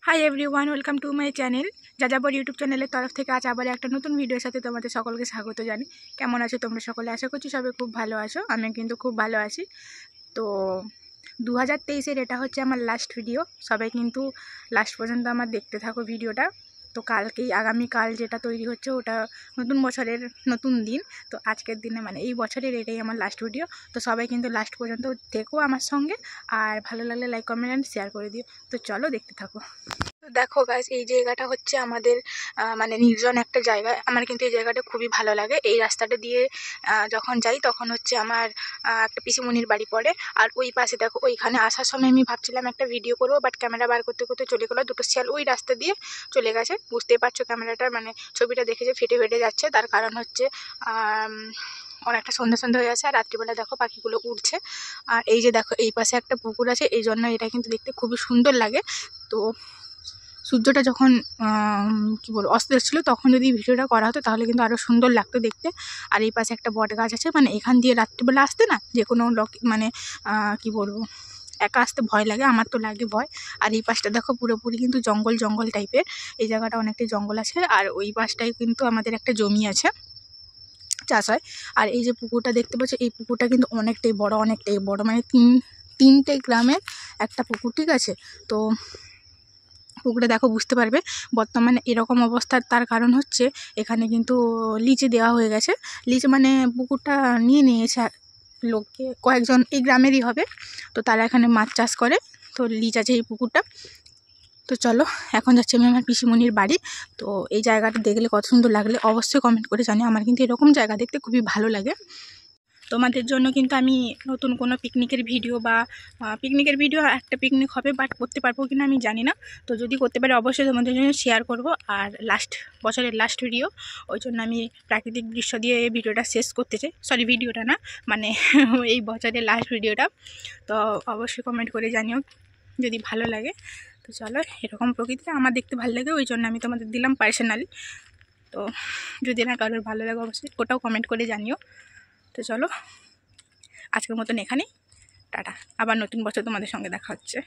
Hi everyone, welcome to my channel যাযাবর YouTube চ্যানেলের তরফ থেকে আজ আবার একটা নতুন ভিডিওর সাথে তোমাদের সকলকে স্বাগত জানি। কেমন আছো তোমরা সকলে? আশা করছি সবাই খুব ভালো আছো। আমি কিন্তু খুব ভালো আছি। তো 2023-এর এটা হচ্ছে আমার লাস্ট ভিডিও। সবাই কিন্তু লাস্ট পর্যন্ত আমার দেখতে থাকো ভিডিওটা। তো আগামীকাল যেটা তৈরি হচ্ছে ওটা নতুন বছরের নতুন দিন। তো আজকের দিনে মানে এই বছরের এটাই আমার লাস্ট ভিডিও। তো সবাই কিন্তু লাস্ট পর্যন্ত দেখো আমার সঙ্গে, আর ভালো লাগলে লাইক কমেন্ট অ্যান্ড শেয়ার করে দিও। তো চলো দেখতে থাকো। দেখো গাইস, এই জায়গাটা হচ্ছে আমাদের মানে নির্জন একটা জায়গা। আমার কিন্তু এই জায়গাটা খুবই ভালো লাগে। এই রাস্তাটা দিয়ে যখন যাই তখন হচ্ছে আমার একটা পিসিমণির বাড়ি পড়ে। আর ওই পাশে দেখো, ওইখানে আসার সময় আমি ভাবছিলাম একটা ভিডিও করবো, বাট ক্যামেরা বার করতে করতে চলে গেলো। দুটো শিয়াল ওই রাস্তা দিয়ে চলে গেছে। বুঝতেই পারছো ক্যামেরাটা মানে ছবিটা দেখে যে ফেটে ফেটে যাচ্ছে। তার কারণ হচ্ছে অনেকটা সন্ধ্যা সন্ধ্যা হয়ে আছে, আর রাত্রিবেলা দেখো পাখিগুলো উড়ছে। আর এই যে দেখো এই পাশে একটা পুকুর আছে, এই জন্য এটা কিন্তু দেখতে খুবই সুন্দর লাগে। তো সূর্যটা যখন কী বলবো অস্ত ছিল, তখন যদি ভিডিওটা করা হতো তাহলে কিন্তু আরও সুন্দর লাগতো দেখতে। আর এই পাশে একটা বট গাছ আছে, মানে এখান দিয়ে রাত্রিবেলা আসতে না যে কোনো লোক মানে কী বলবো একা আসতে ভয় লাগে, আমার তো লাগে ভয়। আর এই পাশটা দেখো পুরোপুরি কিন্তু জঙ্গল জঙ্গল টাইপের। এই জায়গাটা অনেকটাই জঙ্গল আছে। আর ওই পাশটায় কিন্তু আমাদের একটা জমি আছে, চাষ হয়। আর এই যে পুকুরটা দেখতে পাচ্ছ, এই পুকুরটা কিন্তু অনেকটাই বড় মানে তিনটে গ্রামের একটা পুকুর, ঠিক আছে? তো পুকুরে দেখো বুঝতে পারবে বর্তমানে এরকম অবস্থার তার কারণ হচ্ছে এখানে কিন্তু লিজে দেওয়া হয়ে গেছে। লিজ মানে পুকুরটা নিয়ে নিয়েছে লোককে, কয়েকজন এই গ্রামেরই হবে। তো তারা এখানে মাছ চাষ করে, তো লিজ আছে এই পুকুরটা। তো চলো এখন যাচ্ছি আমি আমার পিসিমণির বাড়ি। তো এই জায়গাটা দেখলে কত সুন্দর লাগলে অবশ্যই কমেন্ট করে জানি। আমার কিন্তু এরকম জায়গা দেখতে খুবই ভালো লাগে। তোমাদের জন্য কিন্তু আমি নতুন কোনো পিকনিকের ভিডিও বা একটা পিকনিক হবে, বাট করতে পারবো কিনা আমি জানি না। তো যদি করতে পারি অবশ্যই তোমাদের জন্য শেয়ার করব। আর বছরের লাস্ট ভিডিও, ওই জন্য আমি প্রাকৃতিক দৃশ্য দিয়ে এই ভিডিওটা শেষ করতে চাই। সরি, ভিডিওটা না, মানে এই বছরের লাস্ট ভিডিওটা। তো অবশ্যই কমেন্ট করে জানিও যদি ভালো লাগে। তো চলো, এরকম প্রকৃতিটা আমার দেখতে ভালো লাগে, ওই জন্য আমি তোমাদের দিলাম পার্সোনালি। তো যদি না কারোর ভালো লাগে অবশ্যই ওটাও কমেন্ট করে জানিও। তো চলো আজকের মতন এখানেই, টাটা। আবার নতুন বছর তোমাদের সঙ্গে দেখা হচ্ছে।